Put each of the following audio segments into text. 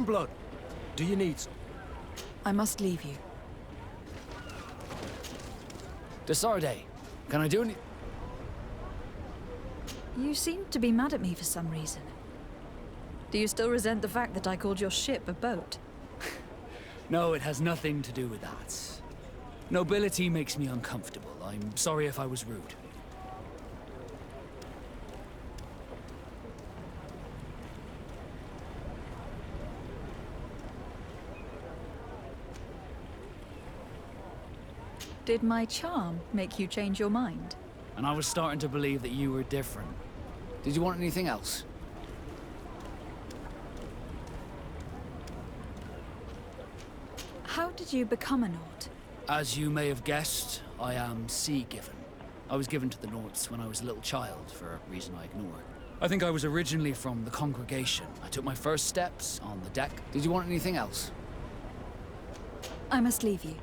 blood. Do you need some? I must leave you. Desarde, can I do any... You seem to be mad at me for some reason. Do you still resent the fact that I called your ship a boat? No, it has nothing to do with that. Nobility makes me uncomfortable. I'm sorry if I was rude. Did my charm make you change your mind? And I was starting to believe that you were different. Did you want anything else? How did you become a Naut? As you may have guessed, I am sea-given. I was given to the Nauts when I was a little child, for a reason I ignore. I think I was originally from the congregation. I took my first steps on the deck. Did you want anything else? I must leave you.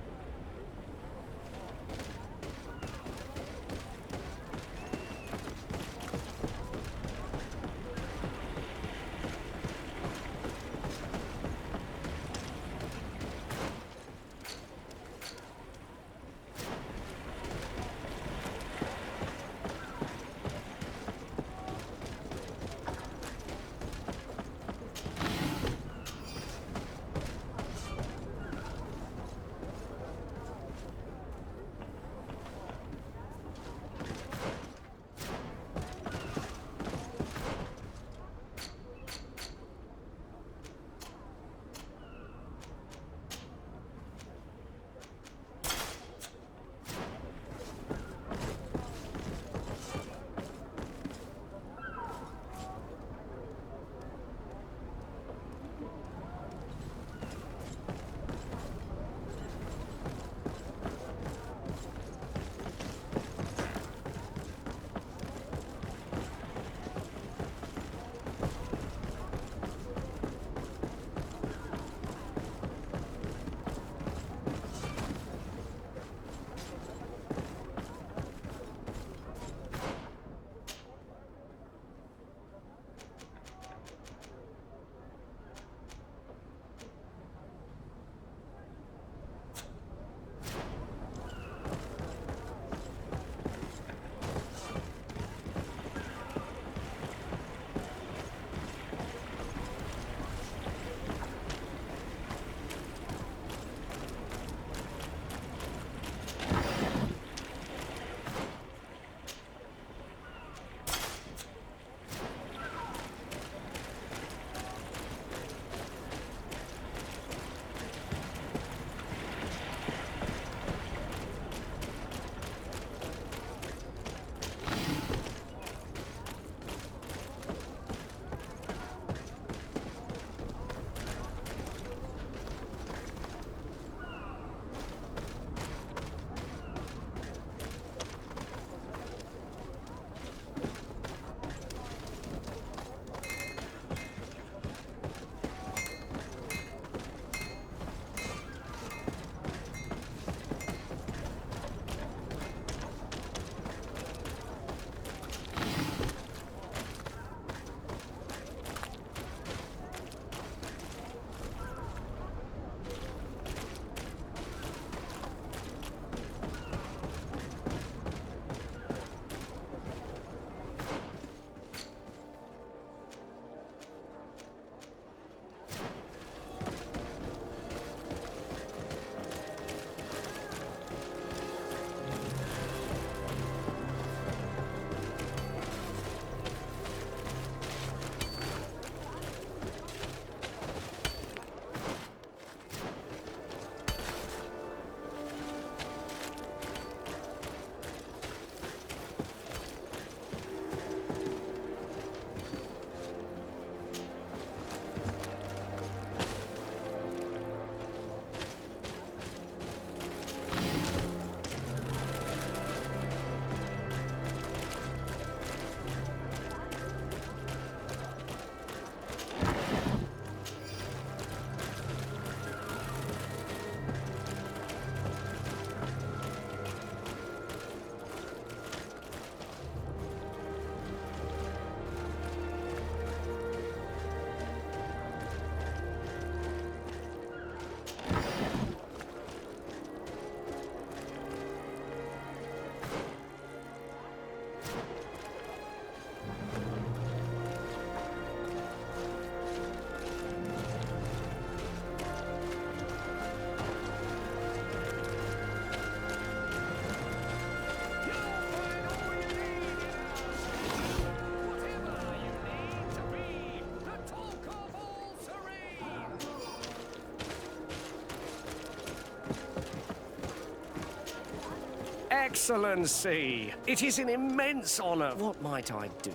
Excellency, it is an immense honor. What might I do?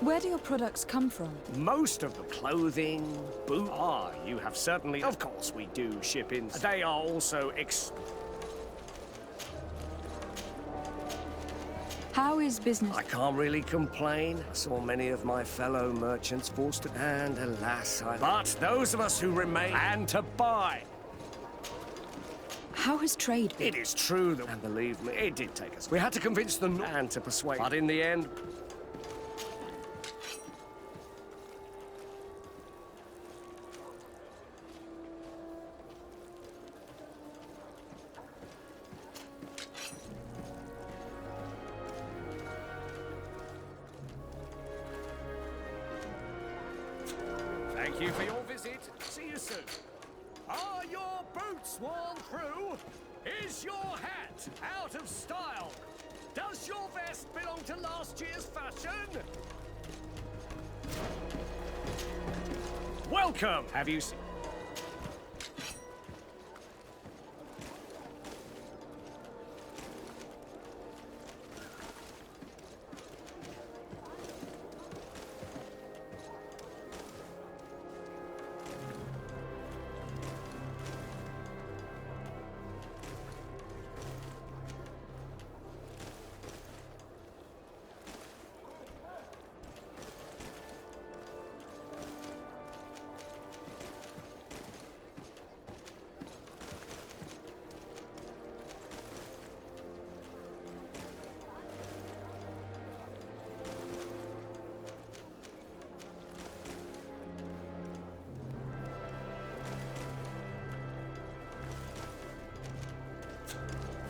Where do your products come from? Most of the clothing, boots... Ah, you have certainly... Of course we do ship in. They are also How is business? I can't really complain. I saw many of my fellow merchants forced to... And alas, But those of us who remain... And to buy. How has trade been? It is true that... And believe me, it did take us. We had to convince them and to persuade. But in the end... Thank you for your visit. See you soon. Are your boots worn through? Is your hat out of style? Does your vest belong to last year's fashion? Welcome! Have you seen...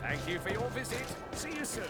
Thank you for your visit. See you soon.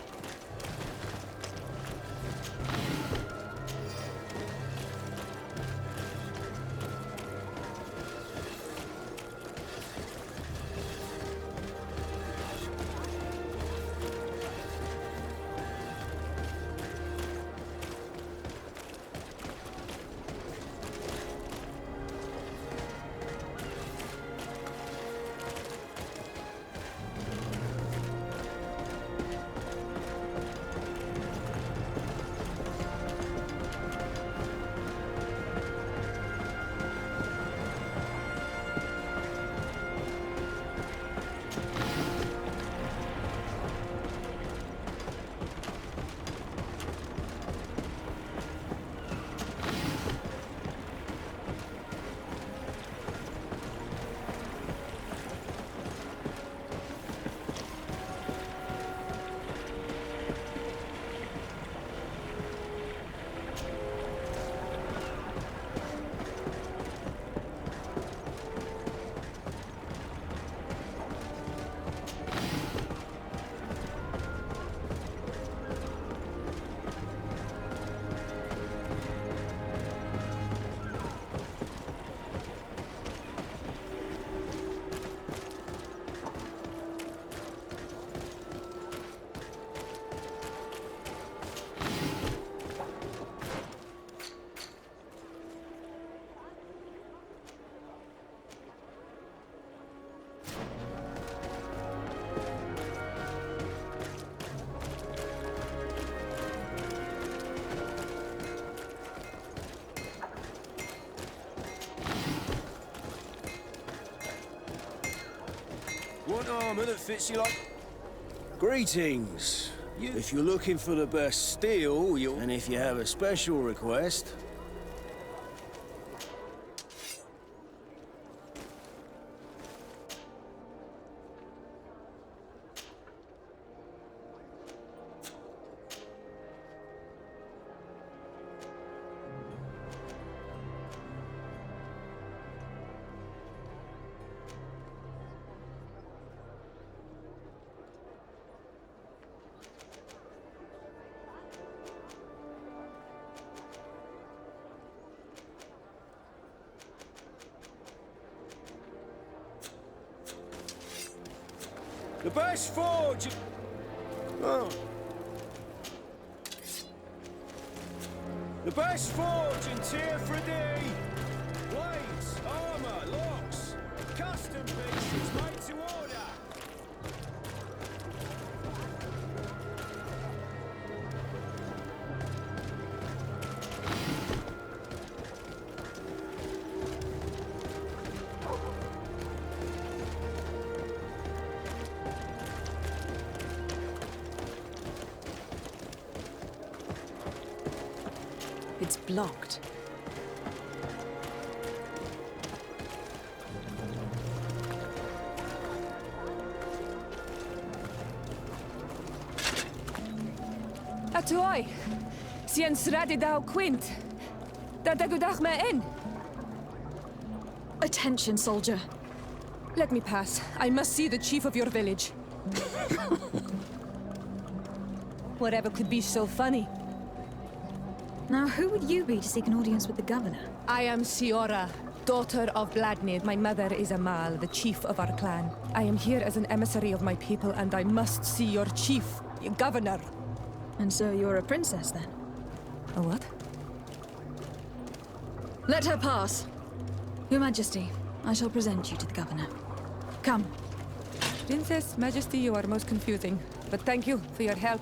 Want armour that fits you like... Greetings. If you're looking for the best steel, and if you have a special request... The best forge... Oh. The best forge in Tier 3D. Blades, armour, locks, custom pieces made to order. It's blocked. Atuai, sien sradi dau quint. Da dagudach me in. Attention, soldier. Let me pass. I must see the chief of your village. Whatever could be so funny. Now, who would you be to seek an audience with the governor? I am Siora, daughter of Vladnir. My mother is Amal, the chief of our clan. I am here as an emissary of my people, and I must see your chief, your governor. And so you're a princess, then? A what? Let her pass. Your Majesty, I shall present you to the governor. Come. Princess, Majesty, you are most confusing. But thank you for your help.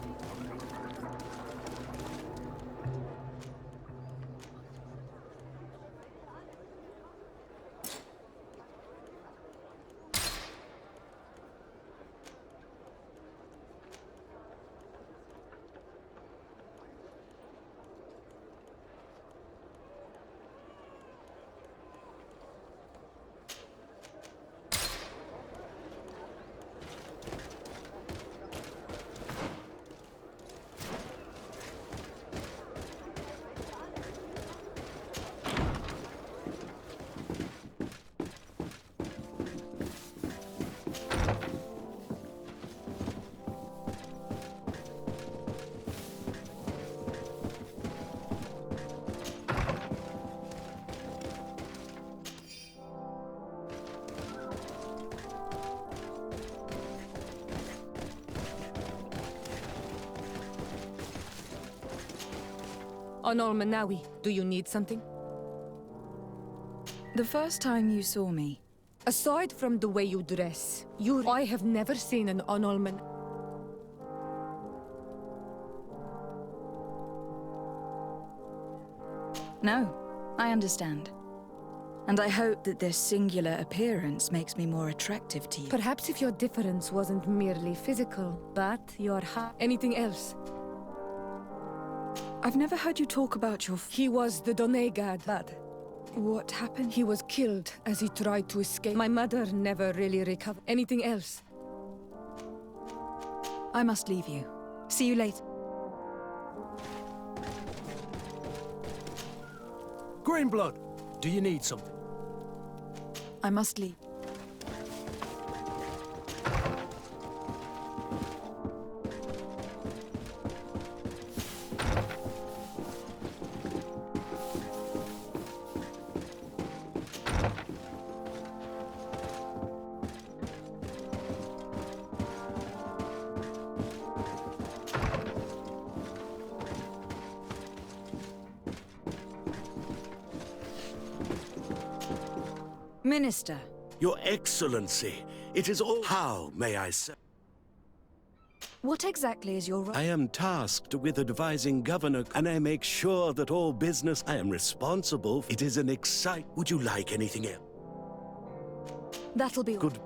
Onol Manawi, do you need something? The first time you saw me, Aside from the way you dress, I have never seen an Onol Man. no, I understand. And I hope that this singular appearance makes me more attractive to you. Perhaps if your difference wasn't merely physical, but your heart. Anything else? I've never heard you talk about your He was the Donegad lad. What happened? He was killed as he tried to escape. My mother never really recovered. Anything else? I must leave you. See you later. Greenblood, do you need something? I must leave. Minister. Your Excellency, it is all... How, may I say? What exactly is your role? I am tasked with advising Governor, and I make sure that all business I am responsible. It is an excite. Would you like anything else? That'll be all. Good.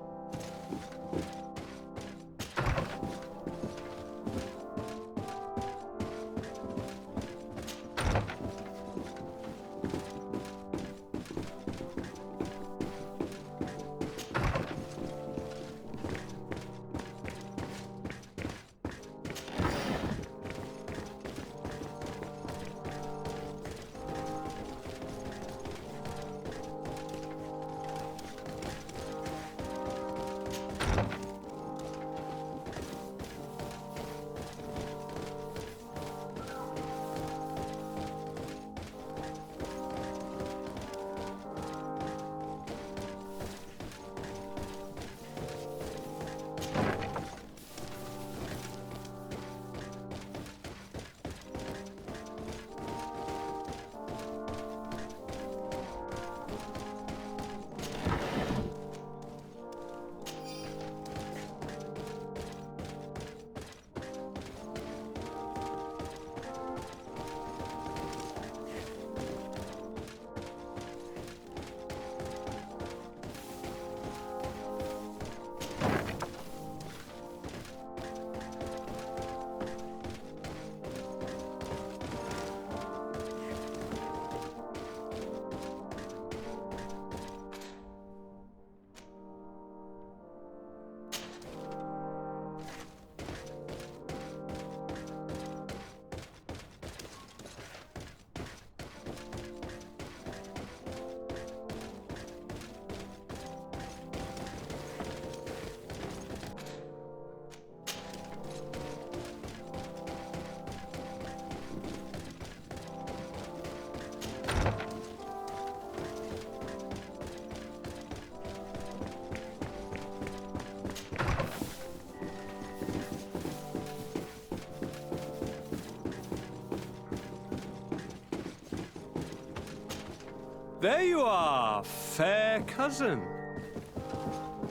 There you are, fair cousin.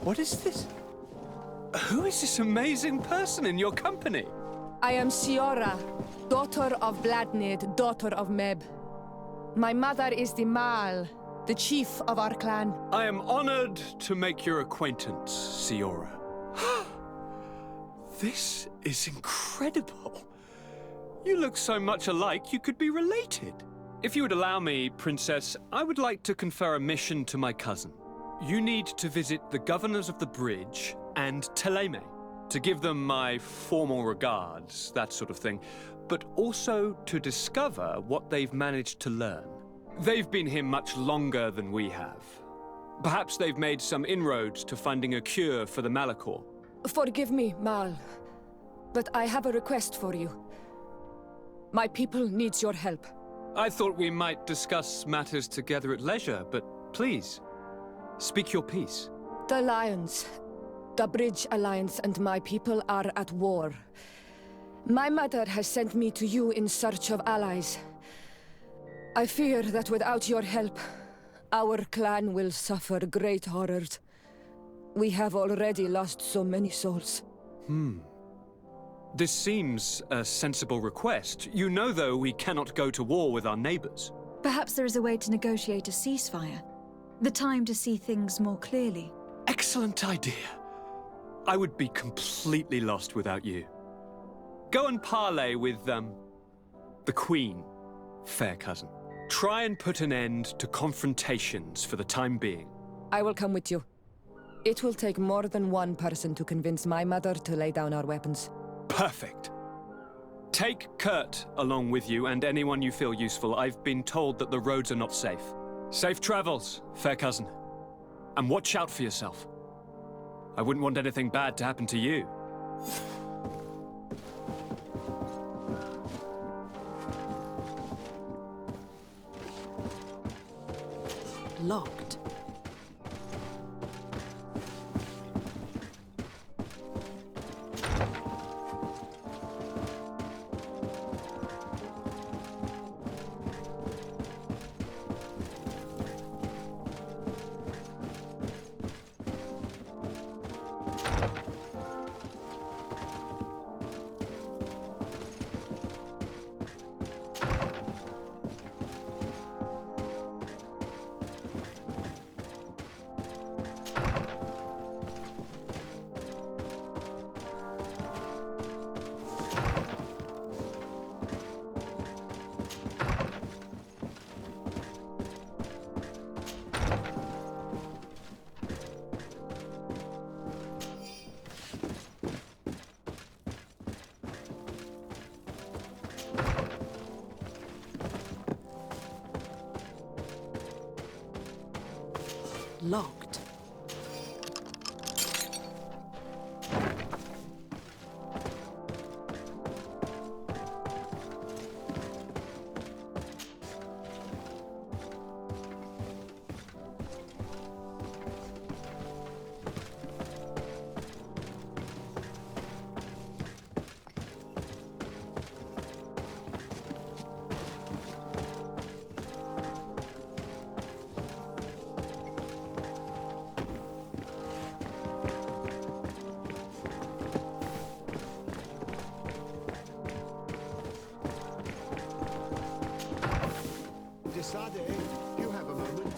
What is this? Who is this amazing person in your company? I am Siora, daughter of Bladnid, daughter of Meb. My mother is the Mal, the chief of our clan. I am honored to make your acquaintance, Siora. This is incredible. You look so much alike you could be related. If you would allow me, Princess, I would like to confer a mission to my cousin. You need to visit the governors of the bridge and Teleme to give them my formal regards, that sort of thing, but also to discover what they've managed to learn. They've been here much longer than we have. Perhaps they've made some inroads to finding a cure for the Malachor. Forgive me, Mal, but I have a request for you. My people needs your help. I thought we might discuss matters together at leisure, but please, speak your piece. The Alliance, the Bridge Alliance and my people are at war. My mother has sent me to you in search of allies. I fear that without your help, our clan will suffer great horrors. We have already lost so many souls. This seems a sensible request. You know, though, we cannot go to war with our neighbors. Perhaps there is a way to negotiate a ceasefire. The time to see things more clearly. Excellent idea. I would be completely lost without you. Go and parley with, the Queen, fair cousin. Try and put an end to confrontations for the time being. I will come with you. It will take more than one person to convince my mother to lay down our weapons. Perfect. Take Kurt along with you and anyone you feel useful. I've been told that the roads are not safe. Safe travels, fair cousin. And watch out for yourself. I wouldn't want anything bad to happen to you. Locked. Locked. Sade, you have a moment.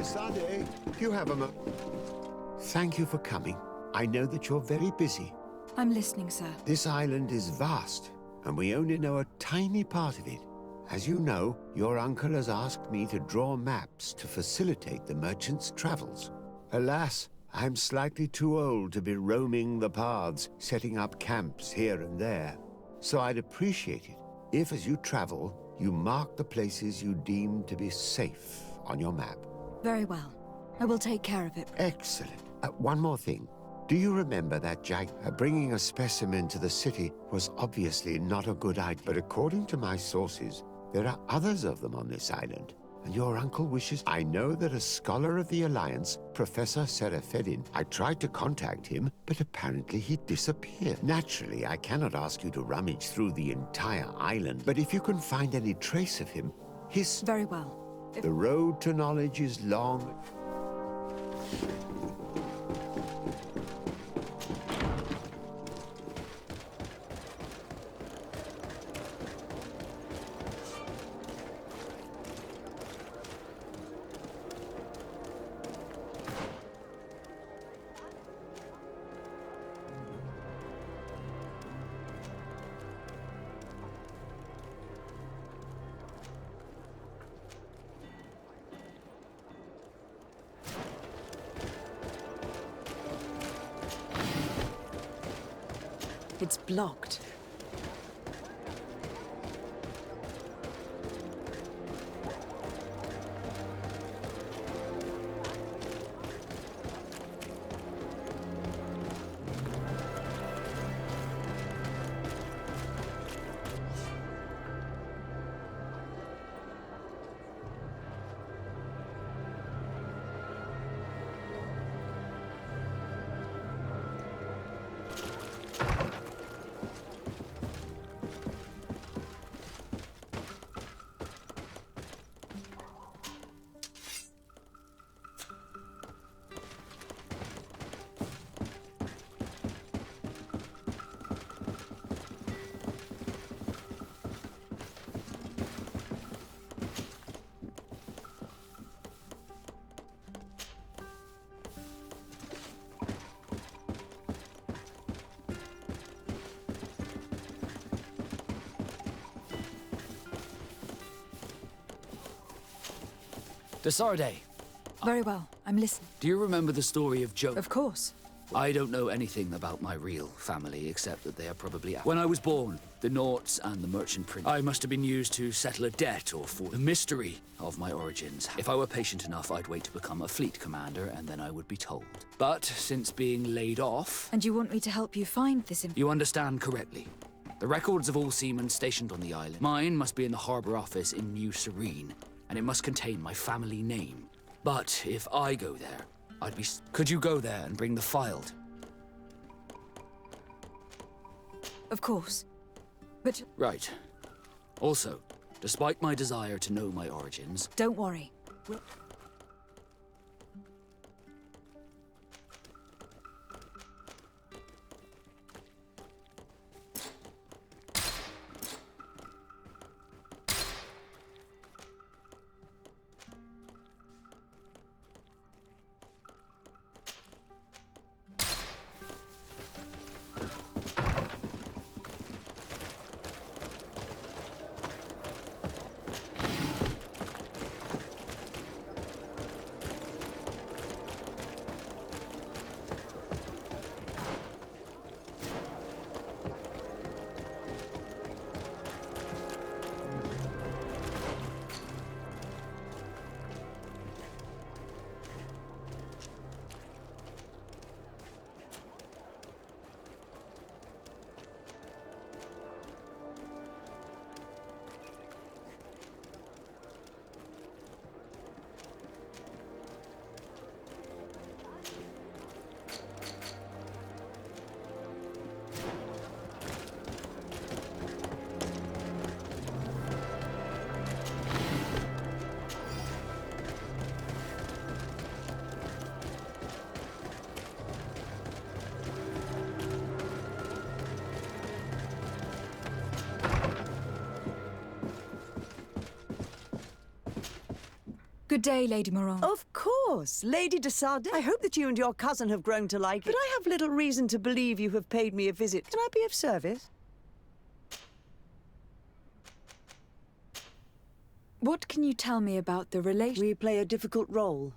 Sade, you have a moment. Thank you for coming. I know that you're very busy. I'm listening, sir. This island is vast, and we only know a tiny part of it. As you know, your uncle has asked me to draw maps to facilitate the merchants' travels. Alas, I'm slightly too old to be roaming the paths, setting up camps here and there. So I'd appreciate it if, as you travel, you mark the places you deem to be safe on your map. Very well. I will take care of it. Excellent. One more thing. Do you remember that bringing a specimen to the city was obviously not a good idea, but according to my sources, there are others of them on this island, and your uncle wishes... I know that a scholar of the Alliance, Professor Serafedin, I tried to contact him, but apparently he disappeared. Naturally, I cannot ask you to rummage through the entire island, but if you can find any trace of him, his... Very well. The road to knowledge is long... It's blocked. Desarde, Very well. I'm listening. do you remember the story of Joe? Of course. I don't know anything about my real family, except that they are probably out. When I was born, the Naughts and the Merchant Prince, I must have been used to settle a debt or for the mystery of my origins. If I were patient enough, I'd wait to become a fleet commander, and then I would be told. But since being laid off... And you want me to help you find this You understand correctly. The records of all seamen stationed on the island. Mine must be in the harbor office in New Serene, and it must contain my family name. But if I go there, I'd be... Could you go there and bring the file? Of course. But... Right. Also, despite my desire to know my origins... Don't worry. Good day, Lady Moran. Of course, Lady de Sardet. I hope that you and your cousin have grown to like it, but I have little reason to believe you have paid me a visit. Can I be of service? What can you tell me about the relation? We play a difficult role.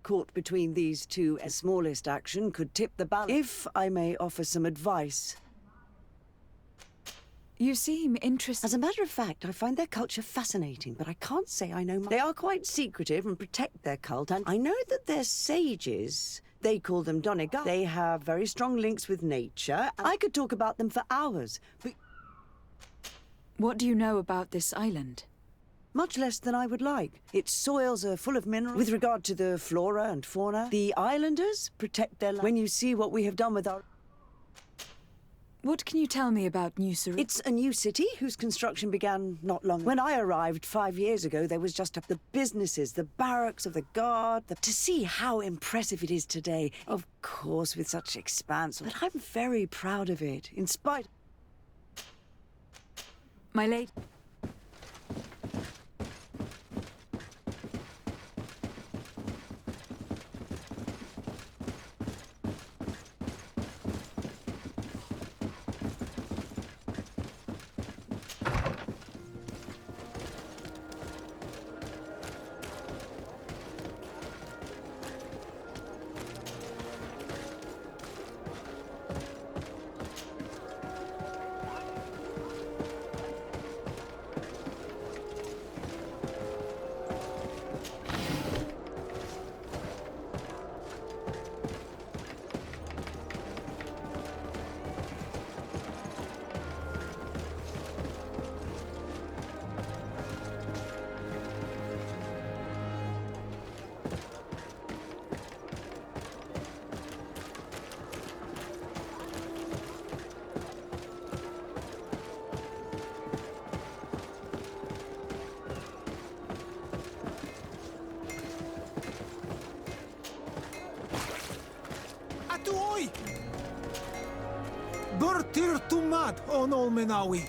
Caught between these two, a smallest action could tip the balance. If I may offer some advice. You seem interested. As a matter of fact, I find their culture fascinating, but I can't say I know much. They are quite secretive and protect their cult, and I know that their sages, they call them Doniga, they have very strong links with nature. I could talk about them for hours, but... What do you know about this island? Much less than I would like. Its soils are full of minerals. With regard to the flora and fauna, the islanders protect their land. When you see what we have done with our... What can you tell me about New Syria? It's a new city whose construction began not long ago. When I arrived 5 years ago, there was just the businesses, the barracks of the guard. To see how impressive it is today, of course, with such expanse. But I'm very proud of it, in spite... My lady...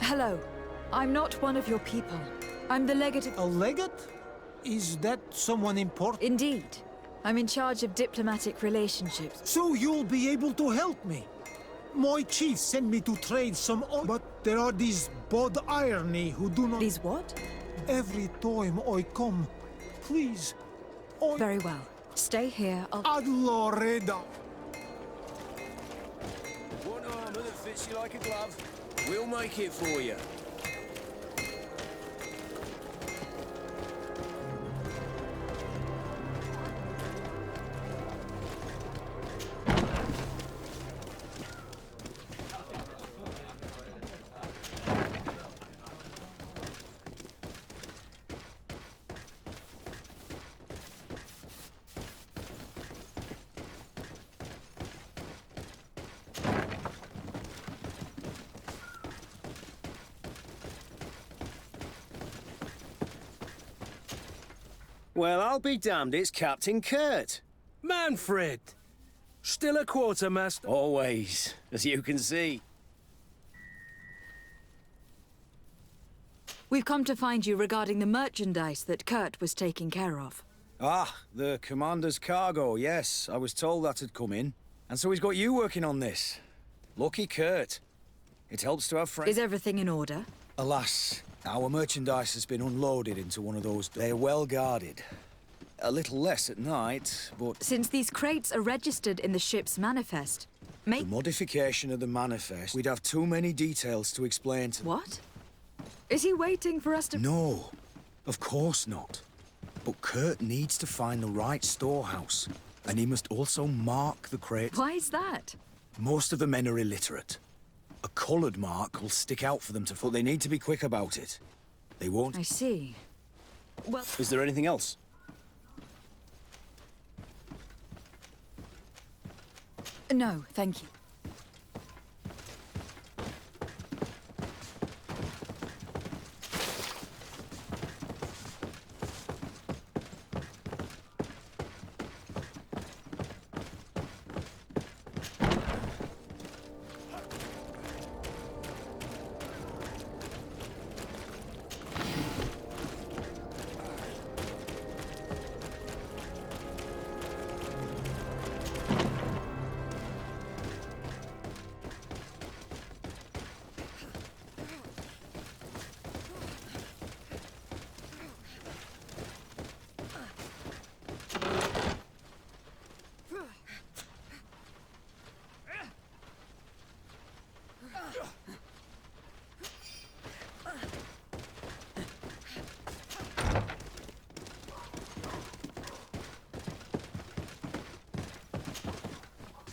Hello. I'm not one of your people. I'm the legate of... A legate? Is that someone important? Indeed. I'm in charge of diplomatic relationships. So you'll be able to help me. My chief sent me to trade some oil, but there are these bod irony who do not... These what? Every time I come, please, Very well. Stay here. Ad Loreda. One armor that fits you like a glove. We'll make it for you. Well, I'll be damned, it's Captain Kurt. Manfred! Still a quartermaster? Always, as you can see. We've come to find you regarding the merchandise that Kurt was taking care of. Ah, the commander's cargo, yes. I was told that had come in. And so he's got you working on this. Lucky Kurt. It helps to have friends. Is everything in order? Alas, our merchandise has been unloaded into one of those... They're well guarded. A little less at night, but... Since these crates are registered in the ship's manifest, The modification of the manifest, we'd have too many details to explain to... What? Is he waiting for us to... No, of course not. But Kurt needs to find the right storehouse. And he must also mark the crates. Why is that? Most of the men are illiterate. A coloured mark will stick out for them to... But they need to be quick about it. They won't... I see. Well... Is there anything else? No, thank you.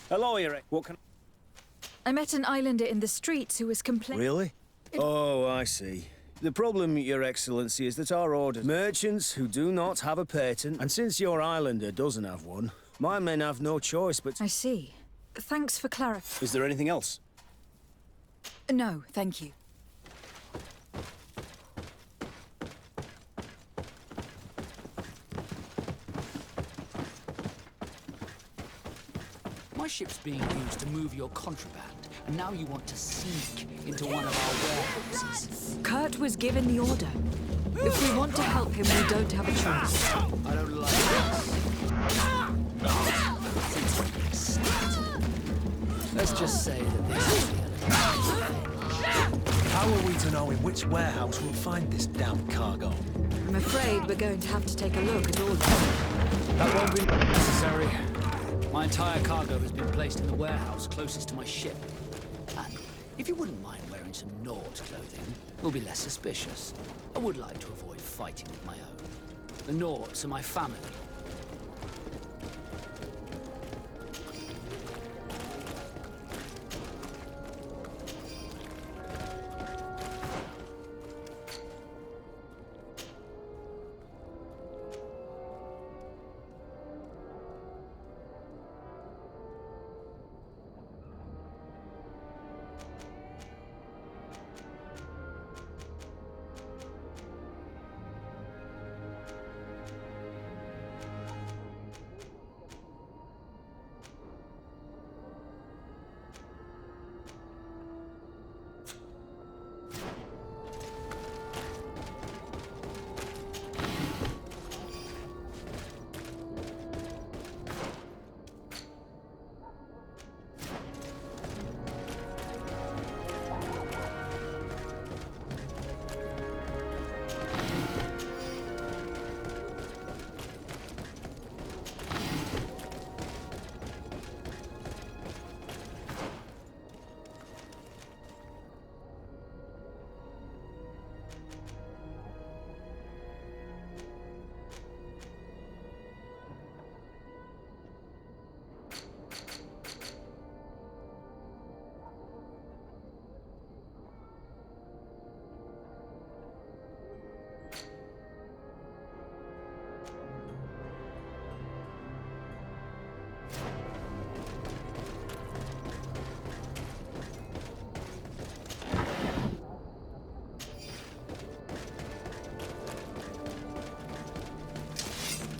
Hello, Eric. What can... I met an islander in the streets who was complaining. Really? Oh, I see. The problem, Your Excellency, is that our order... Merchants who do not have a patent, and since your islander doesn't have one, my men have no choice but... I see. Thanks for clarifying. Is there anything else? No, thank you. My ship's being used to move your contraband, and now you want to sneak into one of our warehouses. Kurt was given the order. If we want to help him, we don't have a choice. I don't like this. Let's just say that this is the How are we to know in which warehouse we'll find this damn cargo? I'm afraid we're going to have to take a look at all of them. That won't be necessary. My entire cargo has been placed in the warehouse closest to my ship. And if you wouldn't mind wearing some Nord clothing, we'll be less suspicious. I would like to avoid fighting with my own. The Nords are my family.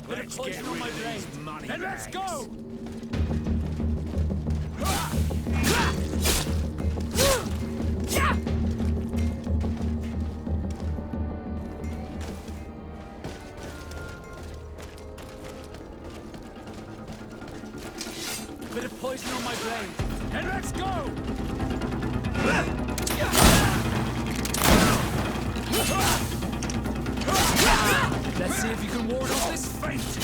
Let's get rid of these money and let's go! Bit of poison on my blade. And let's go! Let's see if you can ward off this fate.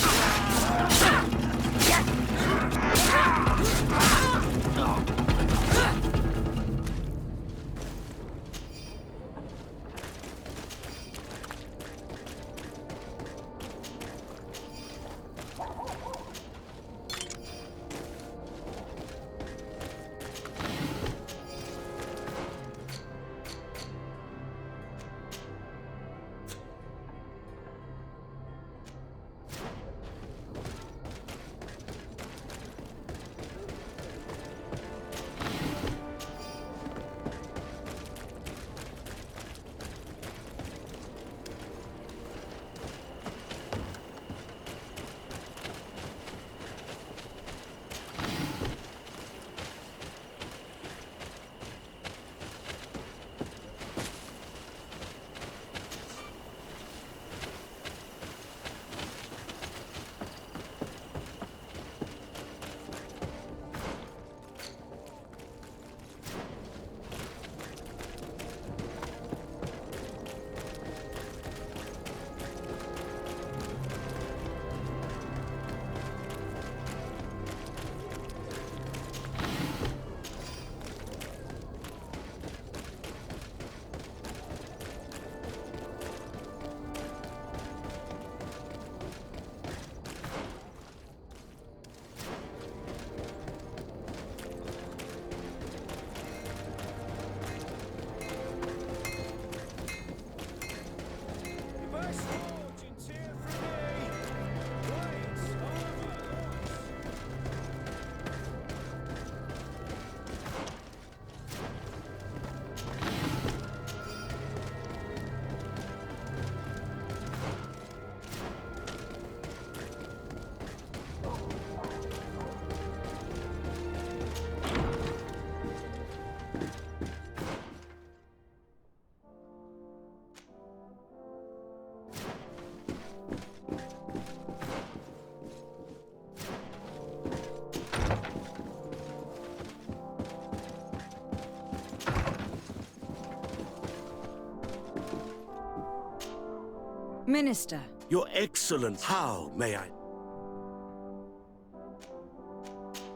Minister. Your Excellency, how may I?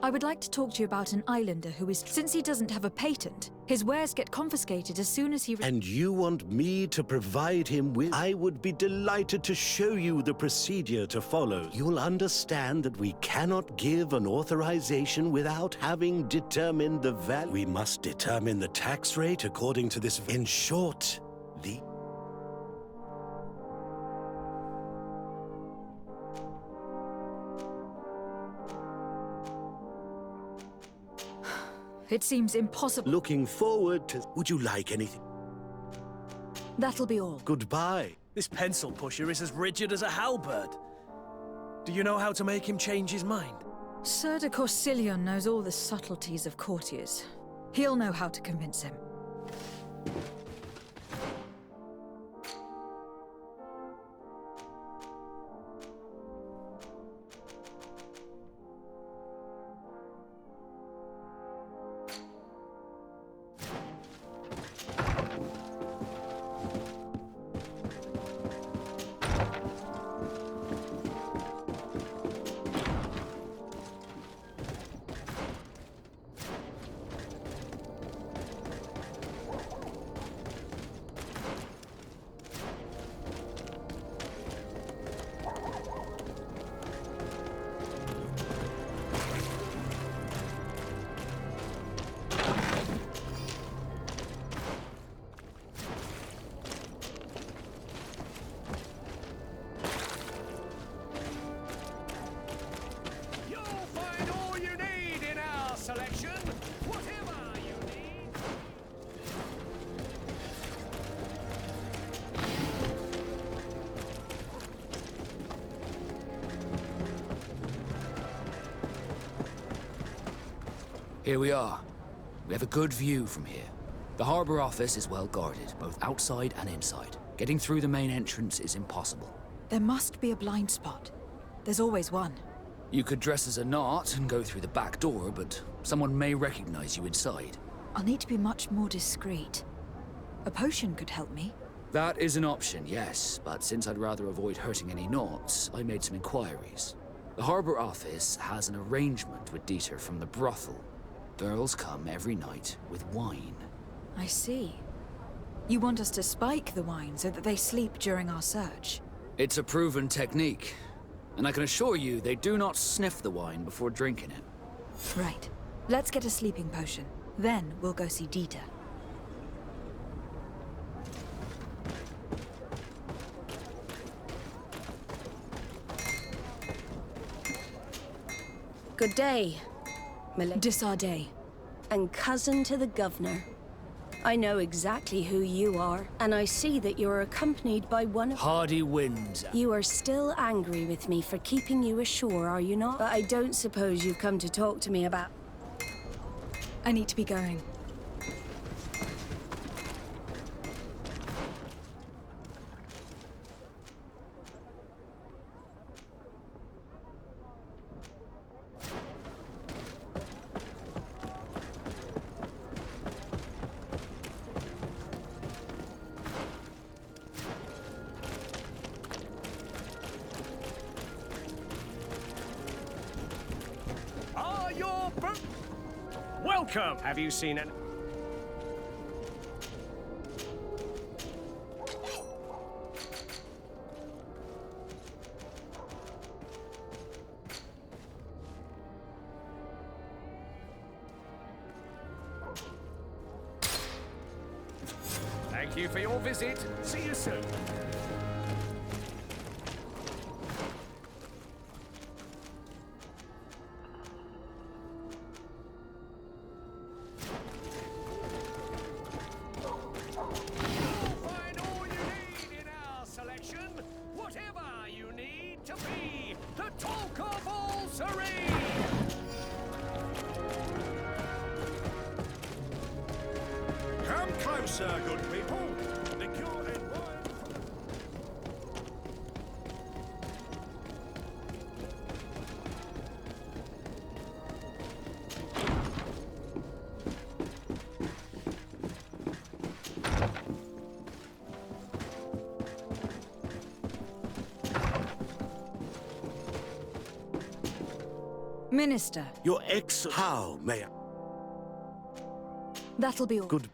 I would like to talk to you about an islander who is... Since he doesn't have a patent, his wares get confiscated as soon as he... And you want me to provide him with... I would be delighted to show you the procedure to follow. You'll understand that we cannot give an authorization without having determined the value. We must determine the tax rate according to this... In short, the... It seems impossible. Looking forward to... Would you like anything? That'll be all. Goodbye. This pencil pusher is as rigid as a halberd. Do you know how to make him change his mind? Sir de Corsilion knows all the subtleties of courtiers. He'll know how to convince him. Here we are. We have a good view from here. The harbor office is well guarded, both outside and inside. Getting through the main entrance is impossible. There must be a blind spot. There's always one. You could dress as a knot and go through the back door, but someone may recognize you inside. I'll need to be much more discreet. A potion could help me. That is an option, yes, but since I'd rather avoid hurting any knots, I made some inquiries. The harbor office has an arrangement with Dieter from the brothel. Girls come every night with wine. I see. You want us to spike the wine so that they sleep during our search? It's a proven technique, and I can assure you they do not sniff the wine before drinking it. Right. Let's get a sleeping potion. Then we'll go see Dieter. Good day, Disarday. and cousin to the governor. I know exactly who you are, and I see that you're accompanied by one of... Hardy winds. You are still angry with me for keeping you ashore, are you not? But I don't suppose you've come to talk to me about... I need to be going. Are your boat... Welcome! Have you seen it? Thank you for your visit. See you soon. Come closer, good people. The cure and wine. Minister. Your How may I? That'll be all. Good.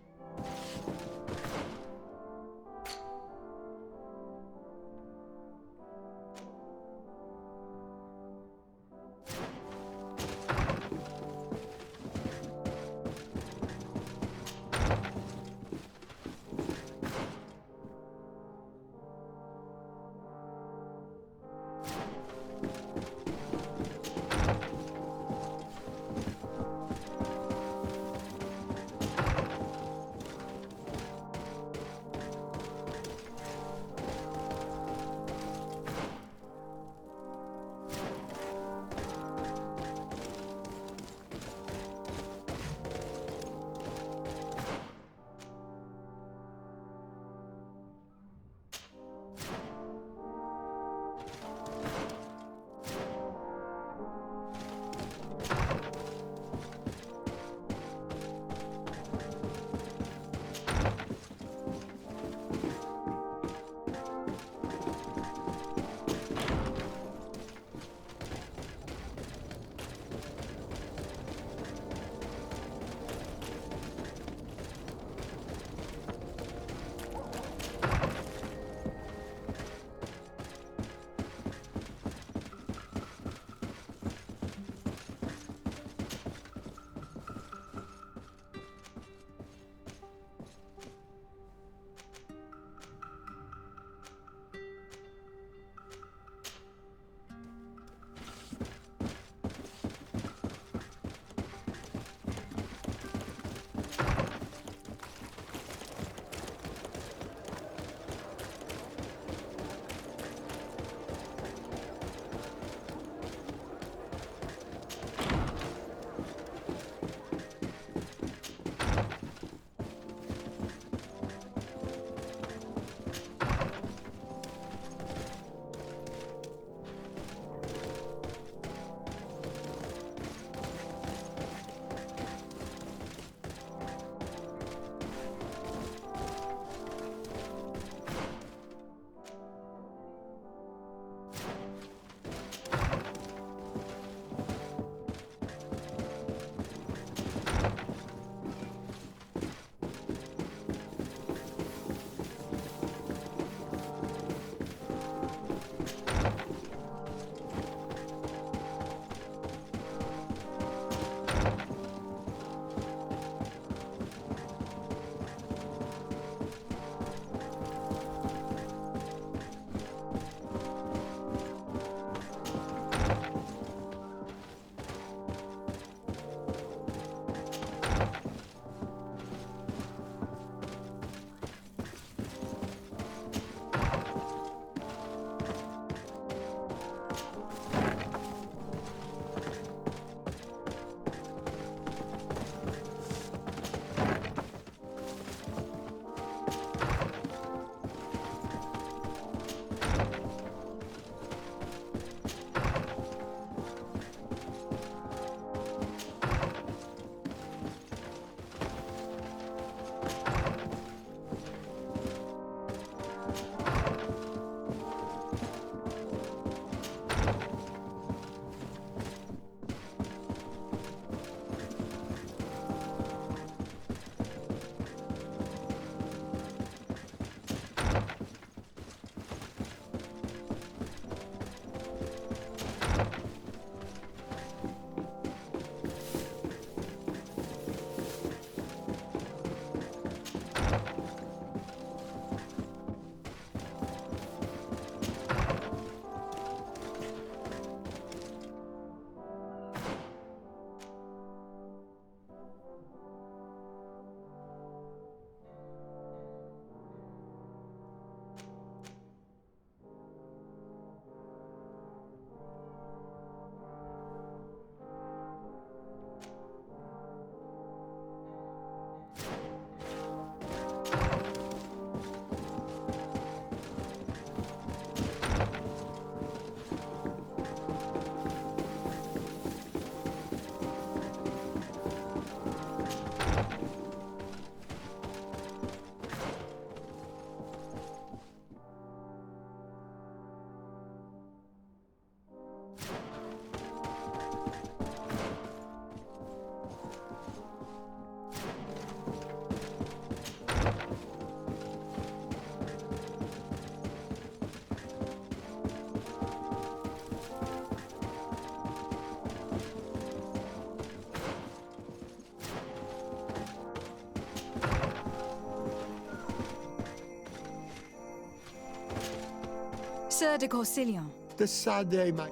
Sir de Corsillon. The Sade, my...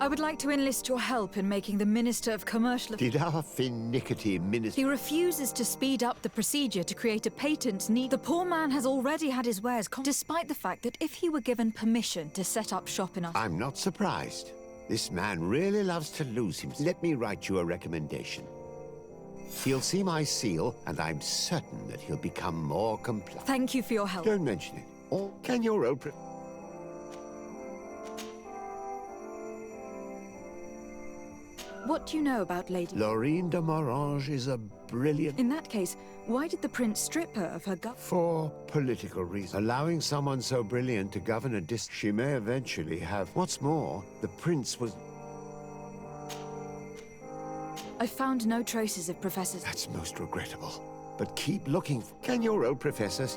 I would like to enlist your help in making the Minister of Commercial... Did our finicky minister... He refuses to speed up the procedure to create a patent need. The poor man has already had his wares despite the fact that if he were given permission to set up shop in our... I'm not surprised. This man really loves to lose him. Let me write you a recommendation. He'll see my seal, and I'm certain that he'll become more compliant. Thank you for your help. Don't mention it. Or can your old... What do you know about Lady... Laurine de Morange is a brilliant... In that case, why did the prince strip her of her For political reasons. Allowing someone so brilliant to govern a district, she may eventually have... What's more, the prince was... I found no traces of Professor... That's most regrettable. But keep looking. Can your old professor...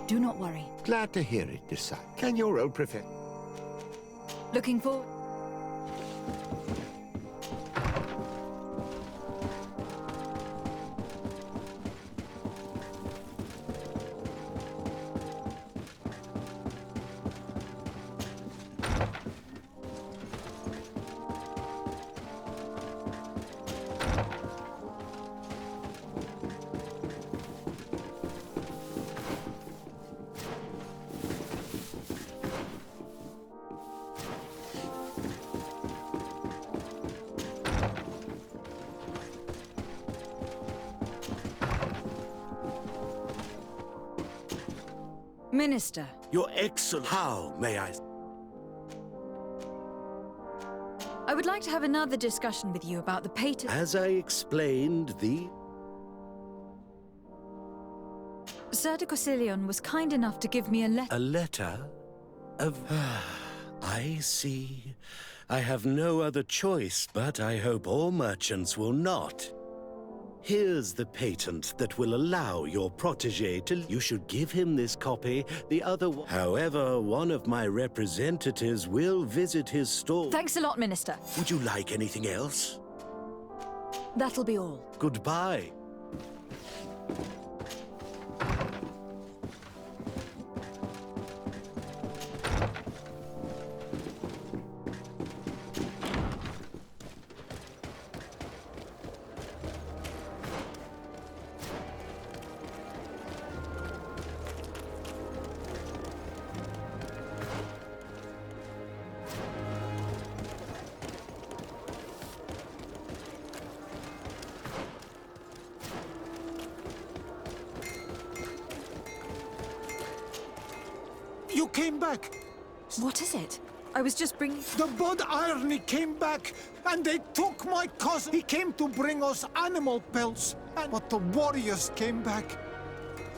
Do not worry. Glad to hear it, decide. Can your old professor... Looking forward... Minister. Your Excellent... How, may I... I would like to have another discussion with you about the patent... As I explained, Sir de Corsillon was kind enough to give me a letter... A letter? Of... I see. I have no other choice, but I hope all merchants will not. Here's the patent that will allow your protégé to... You should give him this copy, the other one... However, one of my representatives will visit his store... Thanks a lot, Minister. Would you like anything else? That'll be all. Goodbye. You came back! What is it? I was just bringing... The Bod Irony came back, and they took my cousin. He came to bring us animal pelts, but the warriors came back.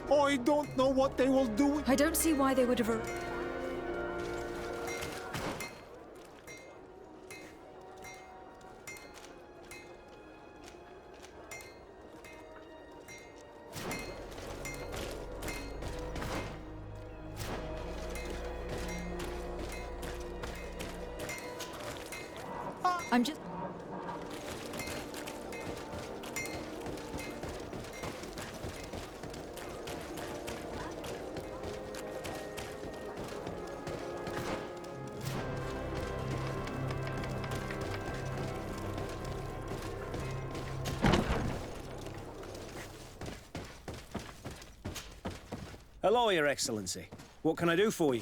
Oh, I don't know what they will do. I don't see why they would have... I'm just... Hello, Your Excellency. What can I do for you?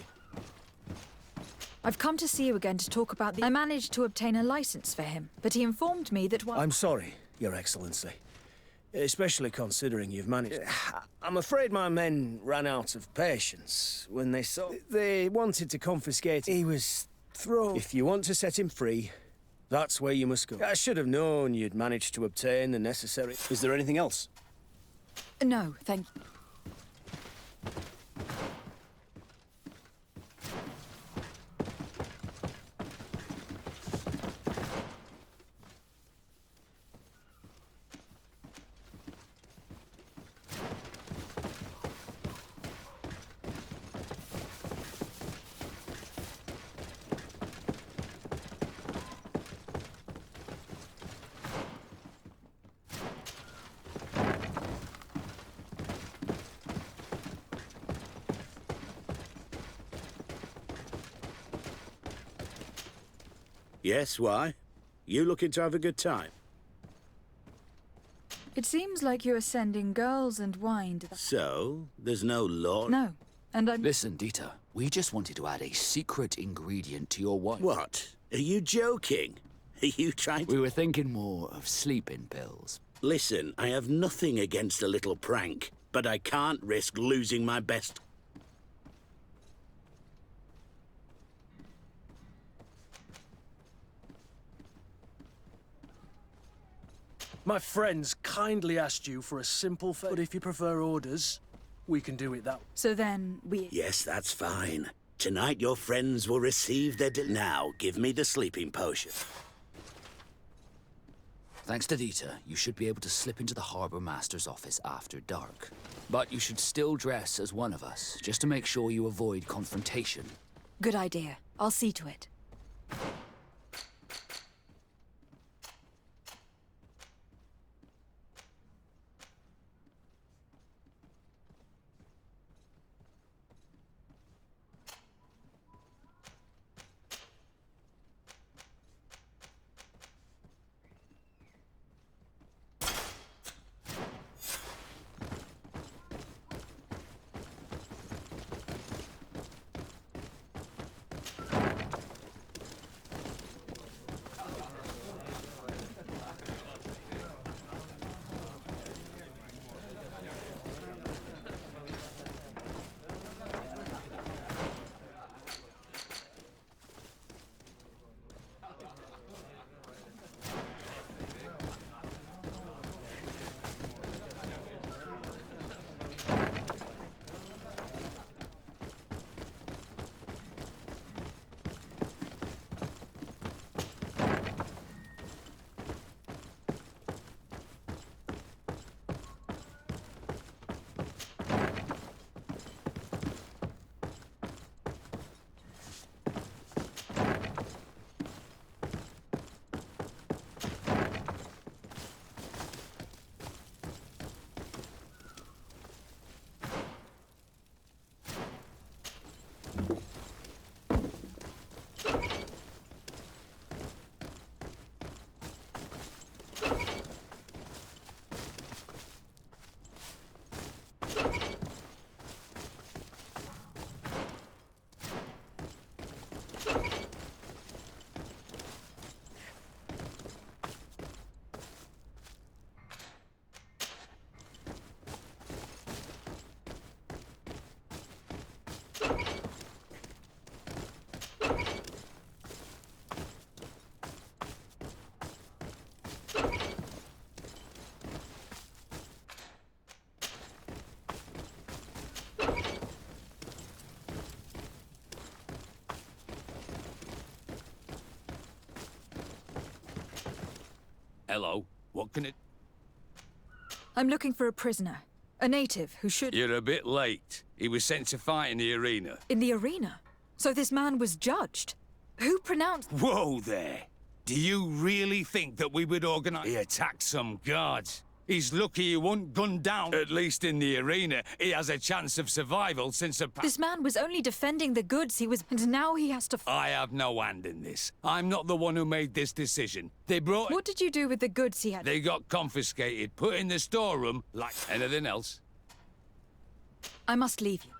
I've come to see you again to talk about the... I managed to obtain a license for him, but he informed me that while... I'm sorry, Your Excellency. Especially considering you've managed... I'm afraid my men ran out of patience when they saw... They wanted to confiscate... He was thrown... If you want to set him free, that's where you must go. I should have known you'd managed to obtain the necessary... Is there anything else? No, thank you. Yes, why? You looking to have a good time? It seems like you are sending girls and wine to the... So, there's no law? No, and I'm... Listen, Dieter, we just wanted to add a secret ingredient to your wine. What? Are you joking? Are you trying to... We were thinking more of sleeping pills. Listen, I have nothing against a little prank, but I can't risk losing my best... My friends kindly asked you for a simple favor, but if you prefer orders, we can do it that way. So then we... Yes, that's fine. Tonight your friends will receive their... Now, give me the sleeping potion. Thanks to Dieter, you should be able to slip into the Harbour Master's office after dark. But you should still dress as one of us, just to make sure you avoid confrontation. Good idea. I'll see to it. Hello, what can it... I'm looking for a prisoner. A native who should... You're a bit late. He was sent to fight in the arena. In the arena? So this man was judged? Who pronounced... Whoa there! Do you really think that we would organize... He attacked some guards. He's lucky he wasn't gunned down. At least in the arena, he has a chance of survival since a... This man was only defending the goods he was... And now he has to... I have no hand in this. I'm not the one who made this decision. They brought... What did you do with the goods he had? They got confiscated, put in the storeroom, like anything else. I must leave you.